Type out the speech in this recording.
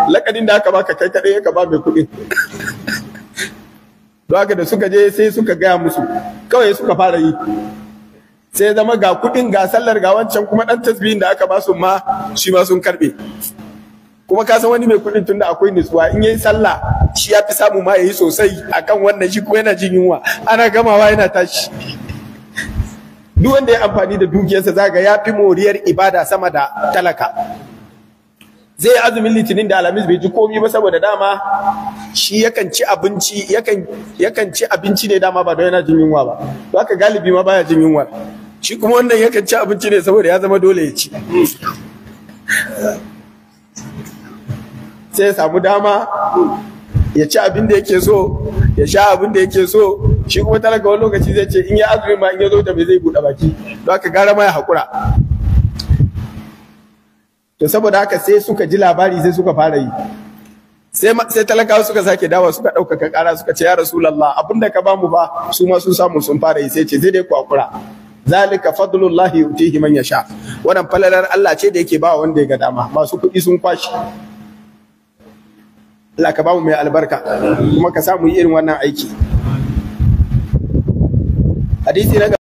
lakadin da aka baka kai kadai ka ba mai kuɗin. Don haka da suka je sai suka gaya musu kawai suka fara yi, sai zama ga kuɗin ga sallar ga wancan kuma ɗan tasbihin da aka ba su ma shi ma sun karɓe. Kuma ka san wani mai kuɗin tunda akwai nutsuwa in yayi sallah shi ya fi samu ma yayi sosai akan wannan, shi kuma yana jin yunwa ana gamawa yana tashi. Duk wanda ya amfani da dukiyarsa zaga ya fi moriyar ibada sama da talaka. Zai yi azumin litinin da alhamis bai ji komi ba saboda dama shi yakan ci abinci ne dama ba don yana jin yunwa ba, to haka galibi ma baya jin yunwa. Shi kuma wannan yakan ci abinci ne saboda ya zama dole ya ci, sai ya samu dama ya ci abin da yake so ya sha abin da yake so. Shi kuma talaka wani lokaci zai ce in ya azumi ma in ya zo da bai zai buɗe baki, don haka gara ma ya haƙura. To saboda haka sai suka ji labari sai suka fara yi, sai talakawa suka sake dawa suka ɗaukaka ƙara suka ce ya Rasulallah abinda ka bamu ba su ma sun samu sun fara yi. Sai ce zai dai ku hakura, zalika fadlullahi yutihi man yasha, wannan falalar Allah ce da yake ba wanda ya ga dama. Masu kuɗi sun kwashi. Allah ka bamu mai albarka kuma ka samu irin wannan aiki. Hadisi na